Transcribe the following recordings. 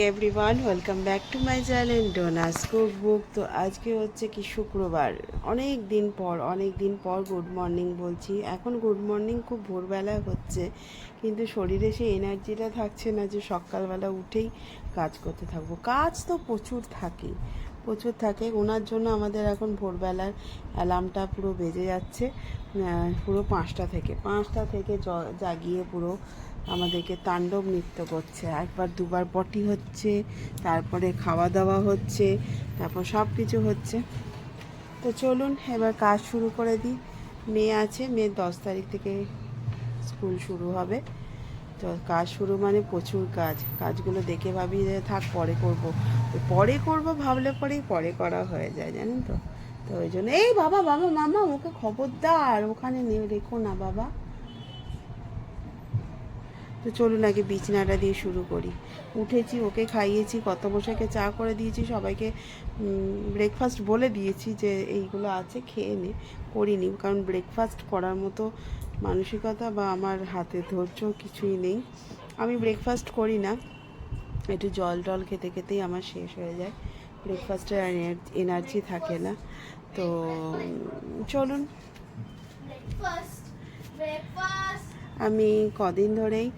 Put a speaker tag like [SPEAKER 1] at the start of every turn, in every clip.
[SPEAKER 1] Everyone welcome back to my channel ডোনাস cookbook. তো আজকে হচ্ছে কি শুক্রবার, অনেক দিন পর গুড মর্নিং বলছি। এখন গুড মর্নিং খুব ভোরবেলা হচ্ছে, কিন্তু শরীরে সেই এনার্জিটা থাকছে না যে সকালবেলা উঠেই কাজ করতে থাকবো। কাজ তো প্রচুর থাকে। ওনার জন্য আমাদের এখন ভোরবেলার অ্যালার্মটা পুরো বেজে যাচ্ছে, পুরো 5টা থেকে জাগিয়ে পুরো আমাদেরকে তাণ্ডব নৃত্য করছে। একবার দুবার পটি হচ্ছে, তারপরে খাওয়া দাওয়া হচ্ছে, তারপর সব কিছু হচ্ছে। তো চলুন এবার কাজ শুরু করে দিই। মেয়ে আছে, মেয়ের 10 তারিখ থেকে স্কুল শুরু হবে। তো কাজ শুরু মানে প্রচুর কাজগুলো দেখে ভাবি যে থাক পরে করব ভাবলে পরেই পরে করা হয়ে যায়, জানেন তো। তো ওই জন্য এই বাবা বাবা মামা ওকে খবরদার ওখানে রেখো না বাবা। তো চলুন আগে বিছনাটা দিয়ে শুরু করি। উঠেছি, ওকে খাইয়েছি, কত বসাকে চা করে দিয়েছি, সবাইকে ব্রেকফাস্ট বলে দিয়েছি যে এইগুলো আছে খেয়ে নে। করিনি, কারণ ব্রেকফাস্ট করার মতো মানসিকতা বা আমার হাতে ধৈর্য কিছুই নেই। আমি ব্রেকফাস্ট করি না, একটু জল টল খেতে খেতেই আমার শেষ হয়ে যায়। ব্রেকফাস্টের এনার্জি থাকে না। তো চলুন, আমি কদিন ধরেই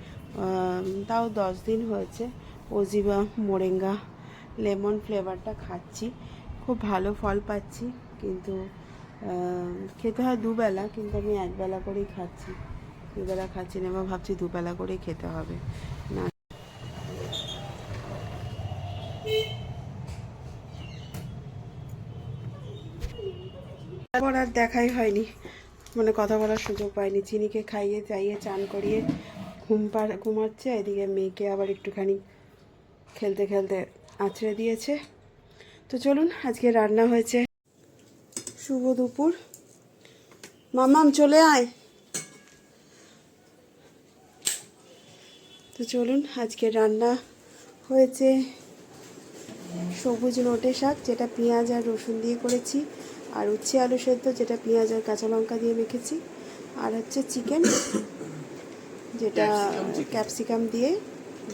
[SPEAKER 1] তাও 10 দিন হয়েছে ওজিবা মোরেঙ্গা লেমন ফ্লেভারটা খাচ্ছি। খুব ভালো ফল পাচ্ছি, কিন্তু খেতে হয় দুবেলা, কিন্তু আমি একবেলা করেই খাচ্ছি, দুবেলা খাচ্ছি না। এবার ভাবছি দুবেলা করেই খেতে হবে না। তারপর আর দেখাই হয়নি, মানে কথা বলার সুযোগ পাইনি। চিনিকে খাইয়ে চাইয়ে চান করিয়ে ঘুমাচ্ছে, এদিকে মেয়েকে আবার একটুখানি খেলতে খেলতে আছড়ে দিয়েছে। তো চলুন, আজকে রান্না হয়েছে। শুভ দুপুর, মামাম চলে আয়। তো চলুন, আজকে রান্না হয়েছে সবুজ নোটে শাক, যেটা পেঁয়াজ আর রসুন দিয়ে করেছি, আর উচ্ছে আলু সেদ্ধ, যেটা পেঁয়াজ আর কাঁচা লঙ্কা দিয়ে মেখেছি, আর হচ্ছে চিকেন, যেটা ক্যাপসিকাম দিয়ে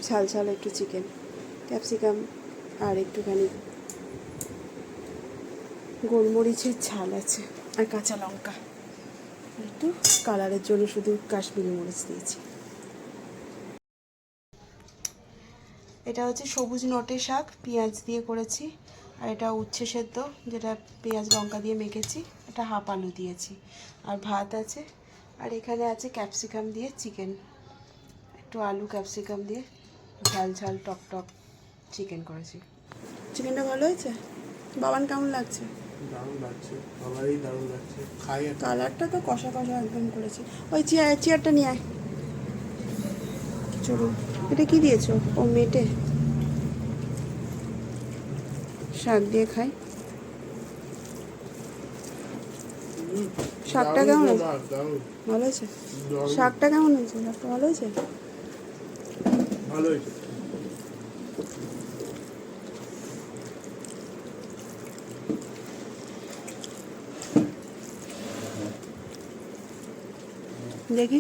[SPEAKER 1] ঝাল ঝাল একটু চিকেন, ক্যাপসিকাম আর একটুখানি গোলমরিচের ঝাল আছে, আর কাঁচা লঙ্কা, একটু কালারের জন্য শুধু কাশ্মীরি মরিচ দিয়েছি। এটা হচ্ছে সবুজ নটে শাক, পেঁয়াজ দিয়ে করেছি। আর এটা উচ্ছে সেদ্ধ, যেটা পেঁয়াজ লঙ্কা দিয়ে মেখেছি, এটা হাফ আলু দিয়েছি। আর ভাত আছে, আর এখানে আছে ক্যাপসিকাম দিয়ে চিকেন, একটু আলু ক্যাপসিকাম দিয়ে ঝাল ঝাল টক টক চিকেন করেছি। চিকেনটা ভালো হয়েছে? বাবান কেমন লাগছে?
[SPEAKER 2] দারুণ লাগছে, সবারই দারুণ লাগছে। খাই,
[SPEAKER 1] কালারটা তো কষা কষা একদম করেছি। ওই চেয়ারটা নিয়ে আয়। চলুন, এটা কি দিয়েছো? ও মেটে শাক দিয়ে খাই। শাকটা কেমন হয়েছে? ভালো হয়েছে? শাকটা কেমন হয়েছে? শাকটা ভালো হয়েছে?
[SPEAKER 2] ভালো হয়েছে।
[SPEAKER 1] দেখি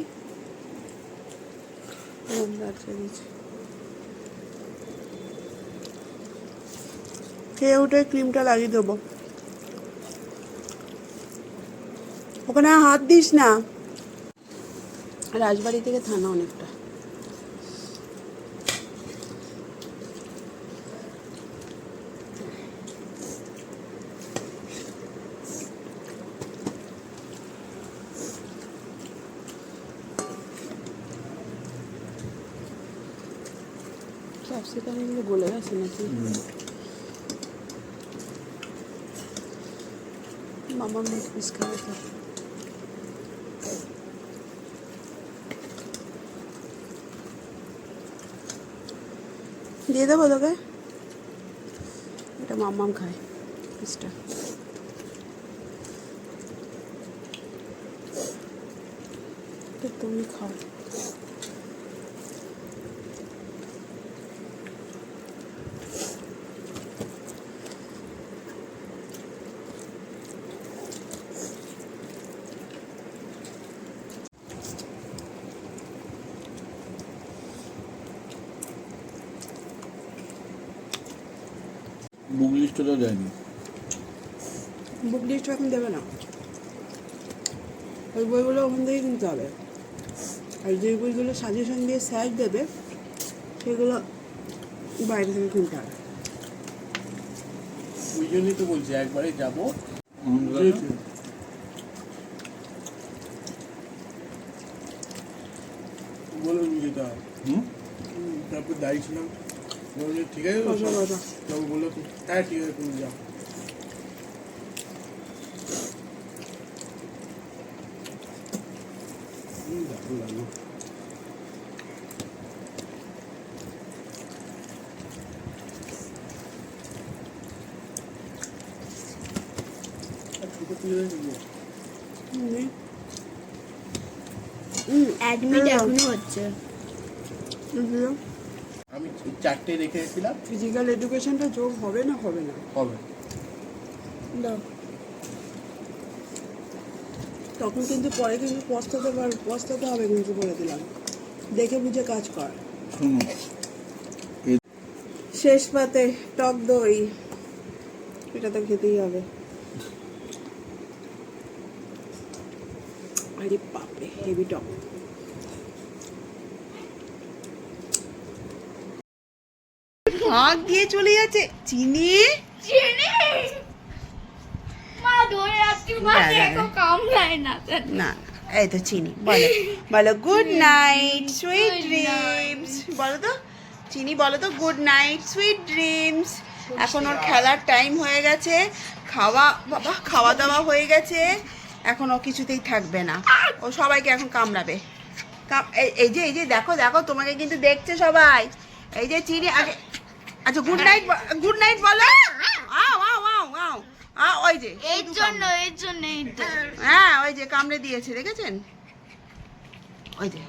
[SPEAKER 1] খেয়ে উঠে ক্রিমটা লাগিয়ে দেবো। ওখানে হাত দিস না। রাজবাড়ি থেকে থানা অনেকটা। ক্যাপসিকাম এগুলো গলে গেছে নাকি? মামা মিট পিস খাবে তো। দিয়ে দেবো তোকে, এটা মাম্মাম খায় পিসটা। তুমি খাও।
[SPEAKER 3] বুক লিস্টটাও দেয়নি।
[SPEAKER 1] বুক লিস্ট এখন দেবে না, ওই বইগুলো ওখান থেকে কিনতে হবে। আর যে বইগুলো সাজেশন দিয়ে স্যার দেবে সেগুলো বাইরে থেকে কিনতে হবে।
[SPEAKER 2] ওই জন্যই তো বলছি একবারে যাবো। বলে নিয়ে যেতে হয়।
[SPEAKER 3] হুম?
[SPEAKER 2] তারপর দাঁড়িয়ে ছিলাম, বলছি, ঠিক আছে তো?
[SPEAKER 1] বসো, বসো।
[SPEAKER 2] তখন বললো হ্যাঁ ঠিক আছে তুমি যাও। দারুণ লাগলো। আর ছোটো তুলে দেবো।
[SPEAKER 4] অ্যাডমিট এখনো হচ্ছে।
[SPEAKER 2] আমি 4টে রেখে এসেছিলাম।
[SPEAKER 1] ফিজিক্যাল এডুকেশনটা যোগ হবে না হবে না
[SPEAKER 2] হবে
[SPEAKER 1] দাও, তখন কিন্তু পরে কিন্তু পস্তাতে হবে, কিন্তু বলে দিলাম, দেখে বুঝে কাজ কর।
[SPEAKER 3] শোনো,
[SPEAKER 1] শেষ পাতে টক দই, এটা তো খেতেই হবে। আরে বাপরে, হেভি টক। ভাগ দিয়ে চলে যাচ্ছে চিনি।
[SPEAKER 4] মা ধরে রাখছি, মা
[SPEAKER 1] না, না,
[SPEAKER 4] দেখো কামড়ায় না।
[SPEAKER 1] না, এই তো চিনি। বলো বলো good night sweet
[SPEAKER 4] Good
[SPEAKER 1] dreams, বলো তো চিনি, বলো তো গুড নাইট সুইট ড্রিমস। এখন ওর খেলার টাইম হয়ে গেছে, খাওয়া দাওয়া হয়ে গেছে, এখন ও কিছুতেই থাকবে না, ও সবাইকে এখন কামড়াবে। এই যে দেখো দেখো, তোমাকে কিন্তু দেখছে সবাই। এই যে চিনি আগে, আচ্ছা গুড নাইট বলো। আও আও আও আও আও, ওই যে
[SPEAKER 4] এর জন্য
[SPEAKER 1] হ্যাঁ, ওই যে কামড়ে দিয়েছে, দেখেছেন? ওই যে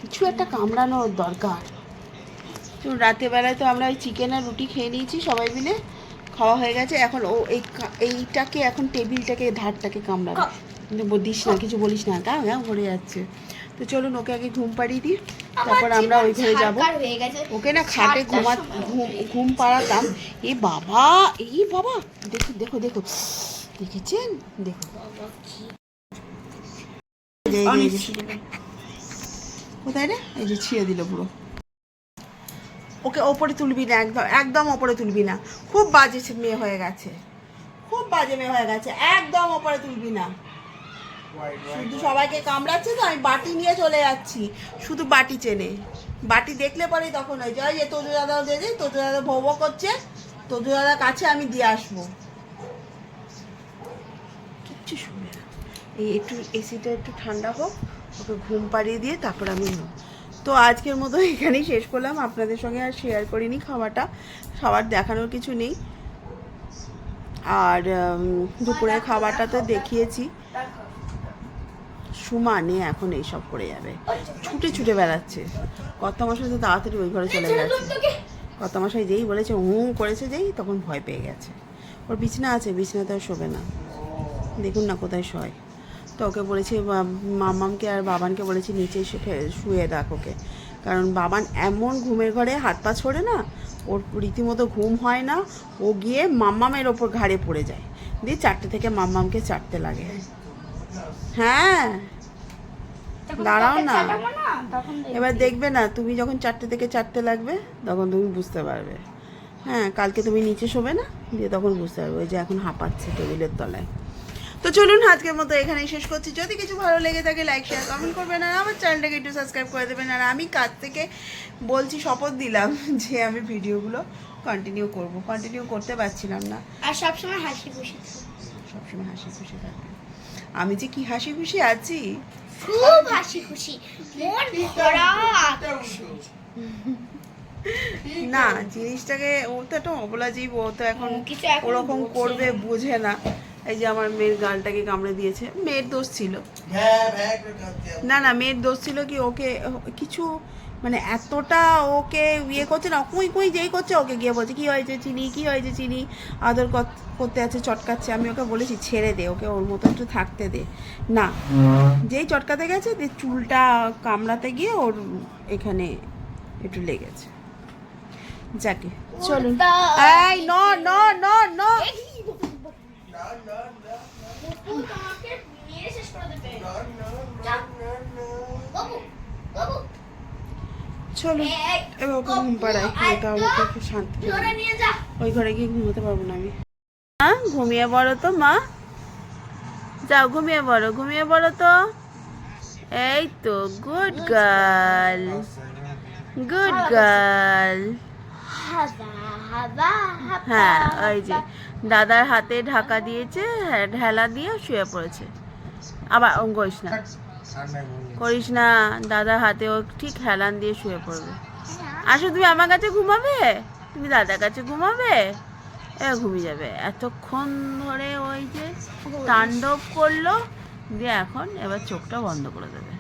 [SPEAKER 1] কিছু একটা কামড়ানোর দরকার। তো রাতের বেলায় তো আমরা ওই চিকেন আর রুটি খেয়ে নিয়েছি সবাই মিলে, খাওয়া হয়ে গেছে। এখন ও এইটাকে এখন টেবিলটাকে ধারটাকে কামড়াবে, কিন্তু দিস না, কিছু বলিস না, তা হ্যাঁ ভরে যাচ্ছে। তো চলুন ওকে আগে ঘুম পাড়িয়ে দিই, তারপর আমরা ওই ঘরে যাবো। ওকে না খাটে ঘুম পাড়াতাম। এ বাবা, এই বাবা, দেখো দেখো দেখো, দেখেছেন? দেখো কোথায় রে, এই যে ছিঁড়ে দিল পুরো। ওকে ওপরে তুলবি না, একদম একদম ওপরে তুলবি না, খুব বাজে মেয়ে হয়ে গেছে, খুব বাজে মেয়ে হয়ে গেছে, একদম ওপরে তুলবি না। শুধু সবাইকে কামড়াচ্ছে তো, আমি বাটি নিয়ে চলে যাচ্ছি, শুধু বাটি চেনে, বাটি দেখলে পরেই তখন ওই যে তোজো দাদাও যে তোজো দাদা ভৌ ভৌ করছে, তোজো দাদার কাছে আমি দিয়ে আসবো, কিচ্ছু শুনবে না। এই একটু এসিটা একটু ঠান্ডা হোক, ওকে ঘুম পাড়িয়ে দিয়ে তারপর আমি নেব। তো আজকের মতো এখানেই শেষ করলাম, আপনাদের সঙ্গে আর শেয়ার করিনি খাওয়াটা, খাবার দেখানোর কিছু নেই। আর দুপুরের খাবারটা তো দেখিয়েছি। সুমানে এখন এইসব করে যাবে, ছুটে ছুটে বেড়াচ্ছে। কর্তামশাই তো তাড়াতাড়ি ওই ঘরে চলে গেছে, কর্তামশাই যেই বলেছে করেছে যেই, তখন ভয় পেয়ে গেছে। ওর বিছানা আছে, বিছানাতে আর শোবে না, দেখুন না কোথায় শোয়। তো ওকে বলেছি, মাম্মামকে আর বাবানকে বলেছি নিচে শুয়ে রাখ ওকে, কারণ বাবান এমন ঘুমের ঘরে হাত পা ছড়ে না, ওর রীতিমতো ঘুম হয় না, ও গিয়ে মাম্মামের ওপর ঘাড়ে পড়ে যায়, দিয়ে 4টে থেকে মাম্মামকে চাটতে লাগে। হ্যাঁ দাঁড়াও না, এবার দেখবে না তুমি যখন 4টে থেকে চাটতে লাগবে, তখন তুমি বুঝতে পারবে। হ্যাঁ, কালকে তুমি নিচে শোবে না, দিয়ে তখন বুঝতে পারবে ওই যে এখন হাঁপাচ্ছে টেবিলের তলায়। তো চলুন আজকের মতো এখানেই শেষ করছি। যদি কিছু ভালো লেগে থাকে লাইক শেয়ার কমেন্ট করবেন, আর আমার চ্যানেলটাকে একটু সাবস্ক্রাইব করে দেবেন। আর আমি কাজ থেকে বলছি, শপথ দিলাম যে আমি ভিডিওগুলো কন্টিনিউ করতে পারছিলাম না।
[SPEAKER 4] আর সবসময় হাসি খুশি,
[SPEAKER 1] সবসময় হাসি খুশি থাকবে। আমি যে কি হাসি খুশি আছি,
[SPEAKER 4] খুব হাসি খুশি, মন ভরা।
[SPEAKER 1] না জিনিসটাকে, ও তো একটা অবলা জীব, ও তো এখন
[SPEAKER 4] কিছু এখন
[SPEAKER 1] ওরকম
[SPEAKER 4] বোঝে
[SPEAKER 1] করবে, বোঝে না। এই যে আমার মেয়ের গালটাকে কামড়ে দিয়েছে, মেয়ের দোষ ছিল না, না মেয়ের দোষ ছিল কি, ওকে কিছু মানে এতটা ওকে ইয়ে করছে না, কুই যেই করছে ওকে গিয়ে বলছে কী হয়েছে চিনি, আদর করতে আছে, চটকাচ্ছে। আমি ওকে বলেছি ছেড়ে দে ওকে, ওর মতো একটু থাকতে দে, না যেই চটকাতে গেছে, চুলটা কামড়াতে গিয়ে ওর এখানে একটু লেগেছে। যাকে চলুন।
[SPEAKER 4] তা-
[SPEAKER 1] এই ন ন ন ন
[SPEAKER 4] বাবু তোমাকে মেরে শেষ করে দেবে যাও। বাবু বাবু
[SPEAKER 1] চলুন
[SPEAKER 4] এই,
[SPEAKER 1] এবার ওকে ঘুম পাড়াই, খেয়ে তো আমাকে একটু শান্তি দেবে।
[SPEAKER 4] ধরে নিয়ে যা।
[SPEAKER 1] ওই ঘরে গিয়ে ঘুমোতে পারবো না আমি। ঘুমিয়ে পড়ো তো মা, যাও ঘুমিয়ে পড়ো, ঘুমিয়ে পড়ো তো। এই তো গুড গার্ল, গুড গার্ল।
[SPEAKER 4] হাবা হাবা হাবা
[SPEAKER 1] হ্যাঁ ওই যে দাদার হাতে ঢাকা দিয়েছে, হ্যাঁ, ঢেলা দিয়ে শুয়ে পড়েছে। আবার করিস না, করিস না, দাদার হাতে ও ঠিক হেলান দিয়ে শুয়ে পড়বে। আসো তুমি আমার কাছে ঘুমাবে, তুমি দাদার কাছে ঘুমাবে, এবার ঘুমিয়ে যাবে। এতক্ষণ ধরে ওই যে তাণ্ডব করলো, দিয়ে এখন এবার চোখটা বন্ধ করে দেবে।